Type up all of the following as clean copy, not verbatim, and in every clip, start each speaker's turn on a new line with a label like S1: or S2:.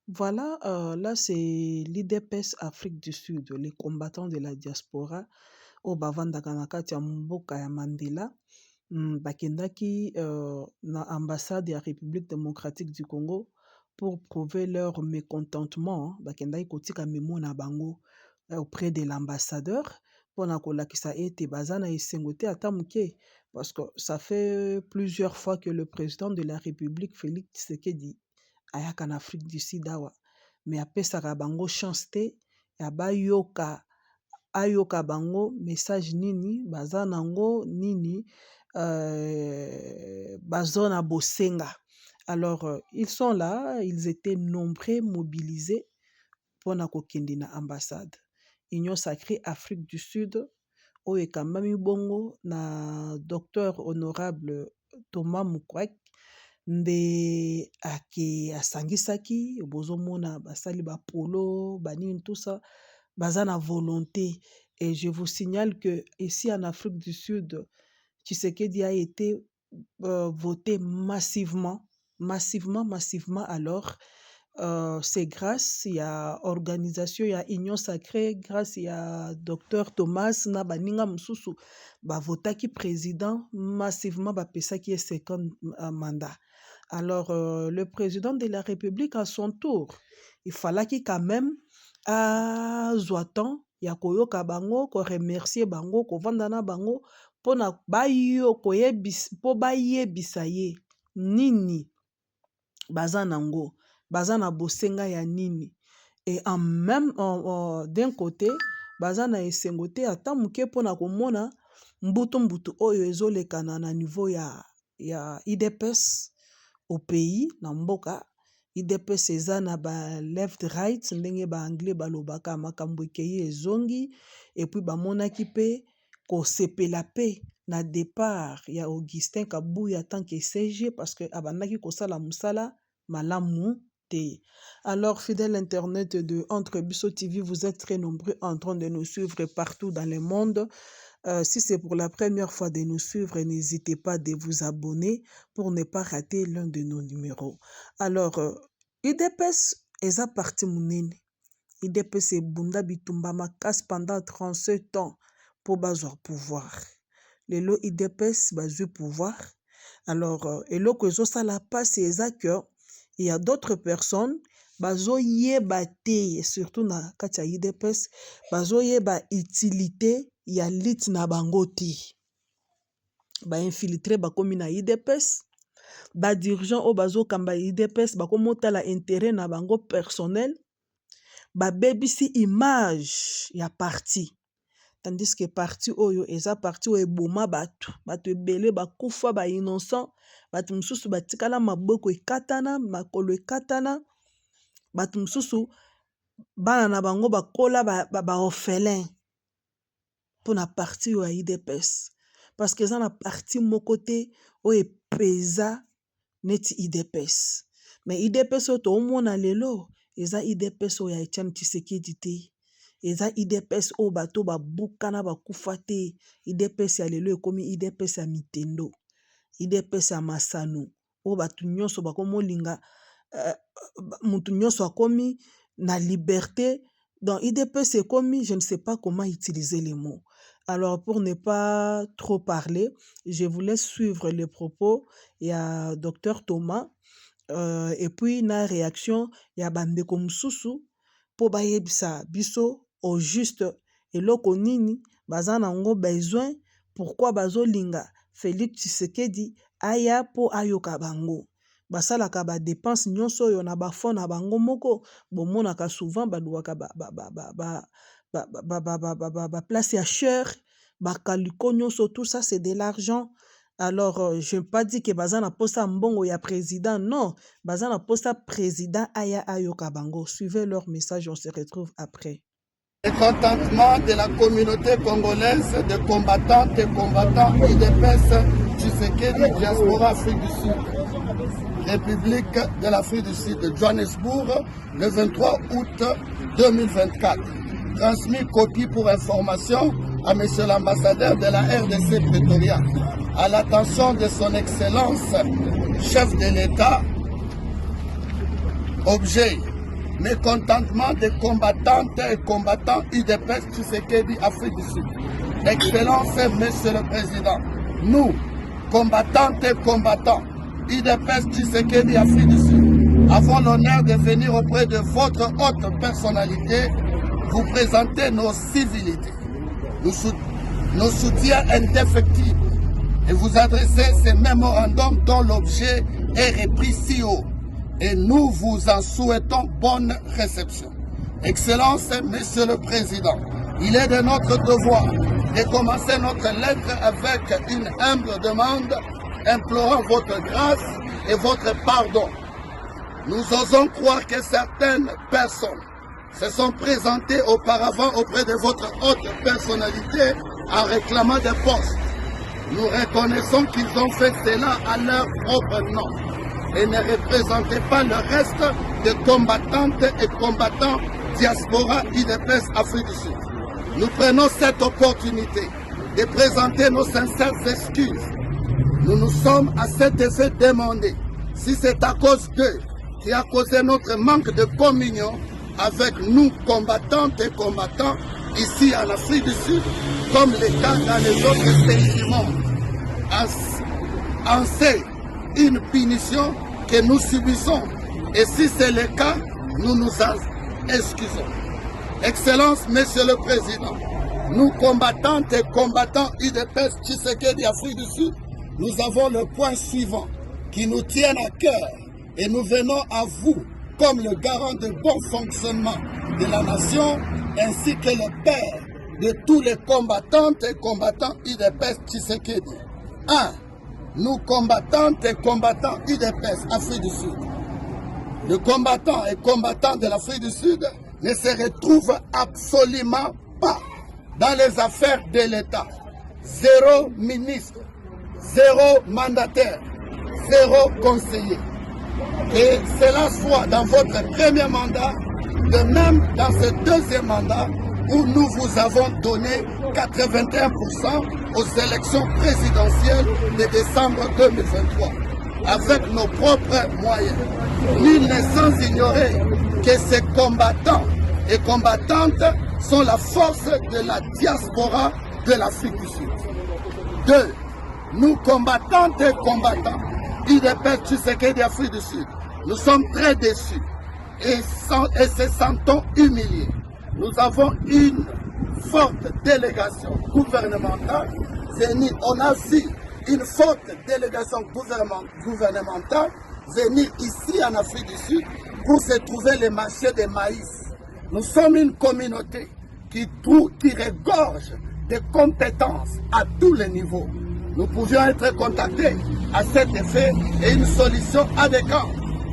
S1: Voilà, là, c'est l'IDPS Afrique du Sud, les combattants de la diaspora oyo bavandaka na kati ya mboka ya Mandela. Bakendaki na ambassade ya République démocratique du Congo pour prouver leur mécontentement. Bakendaki kotika memo na bango auprès de l'ambassadeur mpona kolakisa ete baza na esengo te ata moke, parce que ça fait plusieurs fois que le président de la République Félix Tshisekedi ayaka na Afrique du Sud awa, mais apesaka bango chance te ya ayoka bango message nini baza nango nini baza na bosenga. Alors ils sont là, ils étaient nombreux mobilisés mpona kokende na ambassade. Union Sacrée Afrique du Sud oyo ekambami bongo na docteur honorable Thomas Mukwege nde asangisaki, bozomona basali bapolo banini tout ça, baza na volonté. Et je vous signale que ici en Afrique du Sud, Tshisekedi a été voté massivement. Alors c'est grâce ya organisation ya Union Sacrée, grâce ya Dr Thomas na baninga mosusu bavotaki président massivement, bapesaki ye second mandat. Alors le président de la République à son tour, il fallait quand même azwa temps ya koyoka bango, ko remercier bango, kovanda na bango mpona mpo bayebisa ye nini baza nango, baza na bosenga ya nini. Et en même d'un côté baza na esengo te ata moke mpona komona mbutu oyo ezolekana na niveau ya IDPS au pays na mboka. IDPS eza na ba left right ndenge ba anglais balobaka, makambo ekei ezongi, et puis bamonaki pe kosepela pe na départ ya Augustin Kabuya tant que CG, parce que abandaki kosala musala malamu te. Alors fidèle internet de Entre Biso TV, vous êtes très nombreux en train de nous suivre partout dans le monde. Si c'est pour la première fois de nous suivre, n'hésitez pas de vous abonner pour ne pas rater l'un de nos numéros. Alors, IDPS eza parti munene. IDPS ebunda bitumba makasi pendant 37 ans pour bazwa pouvoir. Lelo IDPS bazwi pouvoir. Alors, eloko ezosala pasi eza que il y a d'autres personnes bazoyeba te, surtout na kati ya IDPS, bazoyeba utilité ya lit na bango te. Infiltré bakomi na IDPS, dirigeant o bazokamba IDPS bakomotala intérêt na bango personnel, babebisi image ya parti. Tandis que parti oyo eza parti oyo eboma bato ebele bakufa ba innocent, bato mosusu batikala maboko ekatana, makolo ekatana, bato mosusu bana na bango bakola ba orphelin mpona parti oyo ya IDPS, parce que eza na parti moko te oyo epeza neti IDPS. Mais IDPS oyo toomona lelo eza IDPS oyo ya Etienne Tshisekedi te, eza IDPS oyo bato babukana bakufa te. IDPS ya lelo ekomi IDPS ya mitendo, IDPS ya masano oyo bato nyonso bakomolinga, mutu nyonso akomi na liberté. Donc IDPS ekomi, je ne sais pas comment utiliser les mots. Alors pour ne pas trop parler, je vous laisse suivre les propos ya Dr Thomas et puis na réaction ya bandeko mosusu po bayebisa biso au juste eloko nini baza nango besoin, pourquoi bazolinga Félix Tshisekedi aya po ayoka bango. Basalaka ba dépense nyonso oyo na bafond na bango moko, bomonaka souvent baluwaka place ya cher, bakaliko nyonso, tout ça c'est de l'argent. Alors je ne veux pas dire que baza na posa mbongo ya président, non, baza na posa président aya ayoka bango. Suivez leur message, on se retrouve après.
S2: Le contentement de la communauté congolaise de combattantes et combattants IDPS Tshisekedi diaspora Afrique du Sud, République de l'Afrique du Sud de Johannesburg, le 23 août 2024. Transmis copie pour information à Monsieur l'ambassadeur de la RDC Pretoria, à l'attention de son Excellence, chef de l'État. Objet, mécontentement des combattantes et combattants UDPS Tshisekedi Afrique du Sud. Excellence, Monsieur le Président, nous, combattantes et combattants UDPS Tshisekedi Afrique du Sud, avons l'honneur de venir auprès de votre haute personnalité vous présenter nos civilités, nos soutiens indéfectibles et vous adresser ces mémorandums dont l'objet est repris si haut. Et nous vous en souhaitons bonne réception. Excellence, Monsieur le Président, il est de notre devoir de commencer notre lettre avec une humble demande, implorant votre grâce et votre pardon. Nous osons croire que certaines personnes se sont présentées auparavant auprès de votre haute personnalité en réclamant des postes. Nous reconnaissons qu'ils ont fait cela à leur propre nom et ne représentaient pas le reste des combattantes et combattants diaspora UDPS Afrique du Sud. Nous prenons cette opportunité de présenter nos sincères excuses. Nous nous sommes à cet effet demandé si c'est à cause d'eux qui a causé notre manque de communion avec nous combattantes et combattants ici en Afrique du Sud, comme les cas dans les autres pays du monde. En c'est une punition que nous subissons. Et si c'est le cas, nous nous en excusons. Excellence, Monsieur le Président, nous combattantes et combattants UDPS Tshisekedi Afrique du Sud, nous avons le point suivant qui nous tiennent à cœur et nous venons à vous comme le garant de bon fonctionnement de la nation ainsi que le père de tous les combattantes et combattants UDPS Tshisekedi. 1. Nous combattantes et combattants UDPS Afrique du Sud. Le combattant et combattant de l'Afrique du Sud ne se retrouve absolument pas dans les affaires de l'État. Zéro ministre, zéro mandataire, zéro conseiller. Et cela soit dans votre premier mandat, de même dans ce deuxième mandat où nous vous avons donné 81% aux élections présidentielles de décembre 2023 avec nos propres moyens. Nul n'est sans ignorer que ces combattants et combattantes sont la force de la diaspora de l'Afrique du Sud. 2. Nous combattantes et combattants UDPS Tshisekedi Afrique du Sud, nous sommes très déçus et se sentons humiliés. Nous avons une forte délégation gouvernementale venir. On a vu une forte délégation gouvernementale venir ici en Afrique du Sud pour se trouver les marchés de maïs. Nous sommes une communauté qui regorge de compétences à tous les niveaux. Nous pouvions être contactés à cet effet et une solution adéquate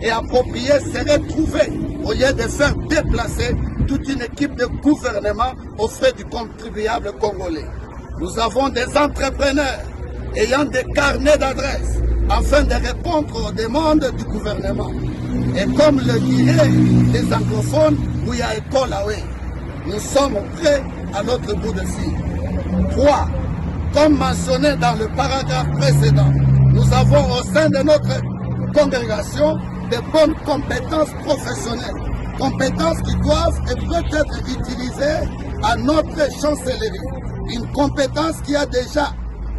S2: et appropriée serait trouvée au lieu de faire déplacer toute une équipe de gouvernement aux frais du contribuable congolais. Nous avons des entrepreneurs ayant des carnets d'adresses afin de répondre aux demandes du gouvernement. Et comme le diraient les anglophones, we are Ekolawe. Nous sommes prêts à notre bout de fil. 3. Comme mentionné dans le paragraphe précédent, nous avons au sein de notre congrégation de bonnes compétences professionnelles, compétences qui doivent et peuvent être utilisées à notre chancellerie. Une compétence qui a déjà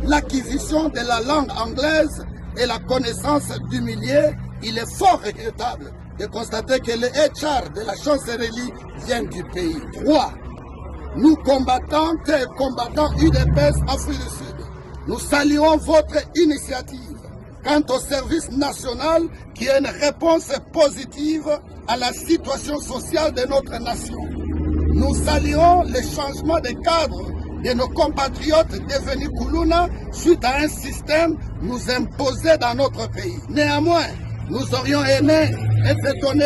S2: l'acquisition de la langue anglaise et la connaissance du milieu. Il est fort regrettable de constater que le HR de la chancellerie vient du pays. 3. Nous combattantes et combattants UDPS Afrique du Sud, nous saluons votre initiative quant au service national qui est une réponse positive à la situation sociale de notre nation. Nous saluons le changement de cadre de nos compatriotes devenus Koulouna suite à un système nous imposé dans notre pays. Néanmoins, nous aurions aimé être donné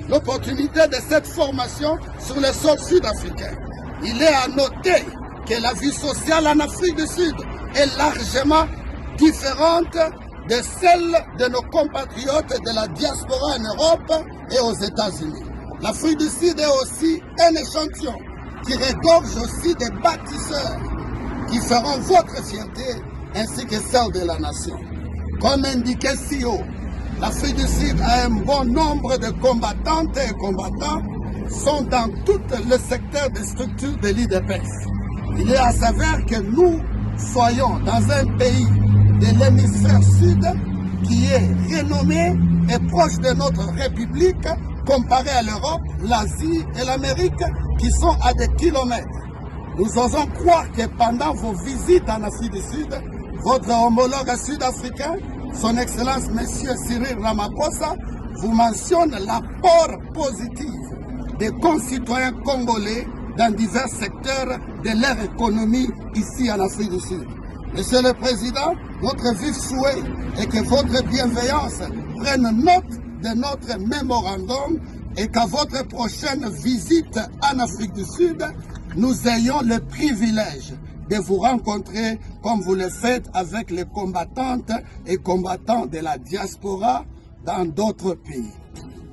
S2: l'opportunité de cette formation sur le sol sud-africain. Il est à noter que la vie sociale en Afrique du Sud est largement différente de celle de nos compatriotes de la diaspora en Europe et aux États-Unis. L'Afrique du Sud est aussi un échantillon qui regorge aussi des bâtisseurs qui feront votre fierté ainsi que celle de la nation. Comme indiqué si haut, L'Afrique du Sud a un bon nombre de combattantes et combattants, sont dans tout le secteur des structures de l'IDPS. Il est à savoir que nous soyons dans un pays de l'hémisphère sud qui est renommé et proche de notre République comparé à l'Europe, l'Asie et l'Amérique qui sont à des kilomètres. Nous osons croire que pendant vos visites en Afrique du Sud, votre homologue sud-africain, son Excellence Monsieur Cyril Ramaphosa, vous mentionne l'apport positif des concitoyens congolais dans divers secteurs de leur économie ici en Afrique du Sud. Monsieur le Président, notre vif souhait est que votre bienveillance prenne note de notre mémorandum et qu'à votre prochaine visite en Afrique du Sud, nous ayons le privilège de vous rencontrer comme vous le faites avec les combattantes et combattants de la diaspora dans d'autres pays.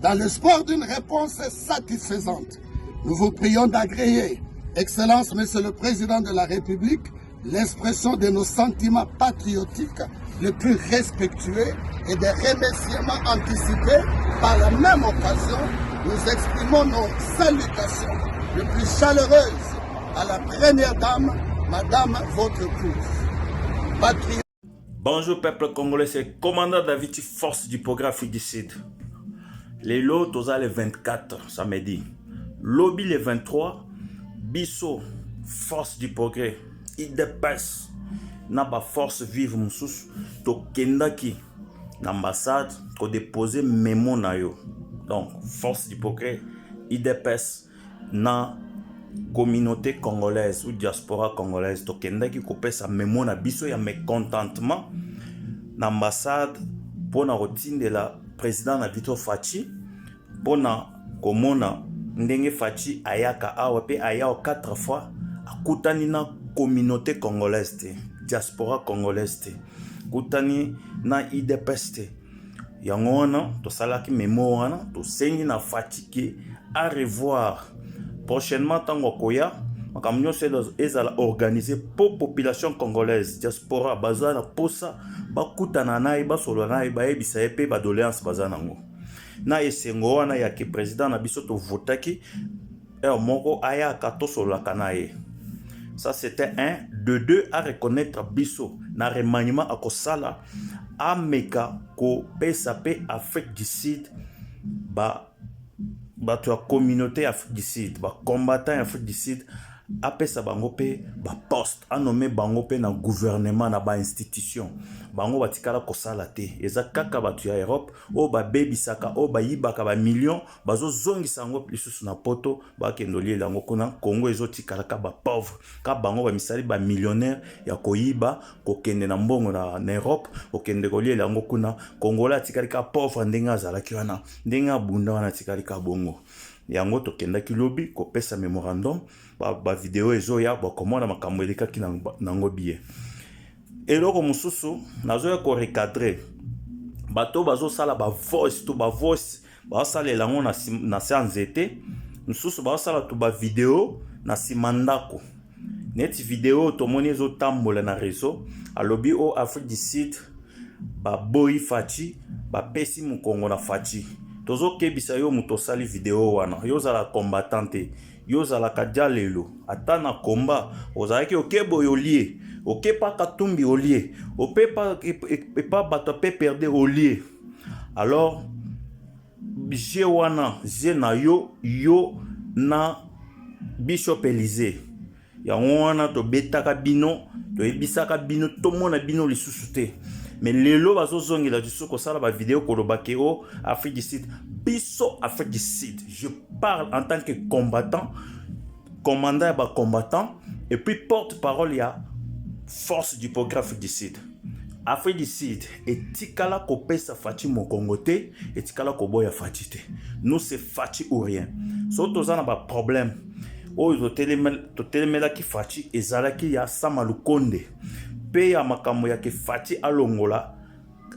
S2: Dans l'espoir d'une réponse satisfaisante, nous vous prions d'agréer, Excellence Monsieur le Président de la République, l'expression de nos sentiments patriotiques les plus respectueux et des remerciements anticipés. Par la même occasion, nous exprimons nos salutations les plus chaleureuses à la première dame, Madame votre épouse.
S3: Bonjour peuple congolais, c'est commandant David, force du progrès Afrique du Sud. Les lots, tous les 24 samedi. Lobby les 23, Bisso, force du progrès. IDPS, n'a force vive moussous, to kendaki, l'ambassade, to déposer mémo na yo. Donc, force du progrès, IDPS, na communauté congolaise ou diaspora congolaise, to kendaki kopé sa mémo na biso ya mécontentement, l'ambassade, pour la routine de la président na Victor Fachi, pour na komona, ndenge Fachi ayaka awape ayao 4 fois, akutani na communauté congolaise te, diaspora congolaise te, kutani na IDPS te. Yango wana to salaki memo wana to sengi na fatigué à revoir prochainement tango koya makamnyo se ezala organisé pour population congolaise diaspora bazana posa bakutana naye basolo naye bayebisa epe ba doléance bazana ngo na esengo wana ya ke président na biso to votaki moko aya katosolo kanaye. Ça c'était un. De deux, à reconnaître Bisso, na remaniement à Kosala, à Meka, ko PSAP Afrique du Sud, ba tu as communauté Afrique du Sud, ba combattant Afrique du Sud, après ça bango pe ba poste, a nommé bango pe na gouvernement na ba institution, bango batikala Kosala te, eza kaka batu ya Europe, o ba baby saka, o ba yibaka ba million, bazo zongi sango lisusu na poto, ba kendoli lango kuna Congo ezo tikala ka ba pauvre, ka bango ba misali ba millionnaire ya koyiba, ko kende na mbongo na Europe, ko kende kolie lango kuna Kongola tikali ka pauvre ndenga zalaki wana, ndenga bunda wana tikali ka bongo. Yango to kenda ki lobby ko pesa memorandum ba vidéo ezo ya ba komona makambo eleka ki nango biye. Eloko mususu nazo ya ko recadrer bato bazo sala ba voice to ba voice ba sala lango na sanzete mususu ba sala to ba vidéo na simandako net vidéo to moni ezo tambola na réseau alobi o Afrique du Sud ba boy Fachi ba pesi mu Kongo na Fachi. Tozo kebisa yo muto sali video wana yo zala combattante yo zala kadjalelo atana komba ozalaki okebo yo lié okepa katumbi au lié opepa pas bato pe perdre au lié. Alors je wana je na yo na Bishop Élysée ya wana to betaka bino to ebisaka bino to mona bino lisusu te. Mais lelo bazo zongi la duso ko sala ba vidéo ko lobake o Afrique du Sud biso Afrique du Sud. Je parle en tant que combattant, commandant ba combattant et puis porte-parole ya force du progrès Afrique du Sud. Afrique du Sud et tikala ko pesa Fachi mo Congo te et tikala ko boya Fachi te. Nous c'est Fachi ou rien. So tozana ba problème. O to telemela ki Fachi ezalaki ya Samalukonde. Pe ya makambo ya ke Fachi alongola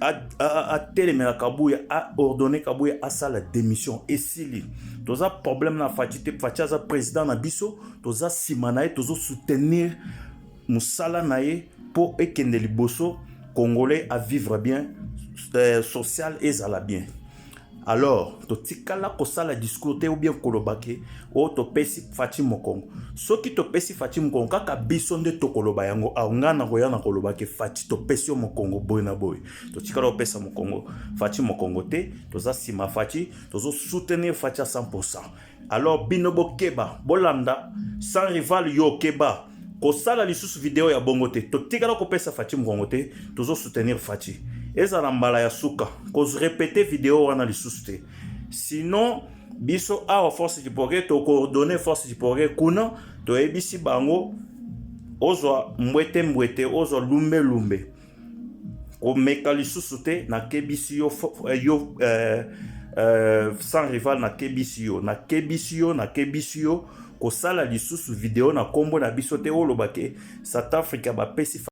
S3: a telemela kabuya a ordonné kabuya a sa la démission esili toza problème na Fachi te Fachi aza président na biso toza simanae tozo soutenir musala nae pour ekende liboso congolais à vivre bien social ezala bien. Alors, totikala kosala discours te ou bien kolobake o topesi Fati Mokongo. Soki topesi Fati Mokongo kaka biso nde tokoloba yango ngana koyana kolobake Fati topesi yo Mokongo boy na boy. Totikala opesa Mokongo Fati Mokongo te, toza sima Fati, tozo soutenir Fati à 100%. Alors binobo keba, bolanda sans rival yo keba. Kosala lisusu video ya bongo te, totikala kopesa Fati Mokongo te, tozo soutenir Fati. Ezala mbala ya suka, koz répéter vidéo wana lisusu te. Sinon, biso awa force du progrès, to coordonner force du progrès kuna, to ebisi bango, ozwa mwete, ozwa lumbe. Ko meka lisusu te, na kebisi yo, sans rival na kebisi yo, kosala lisusu video na kombo na biso te olobake South Africa ba pesi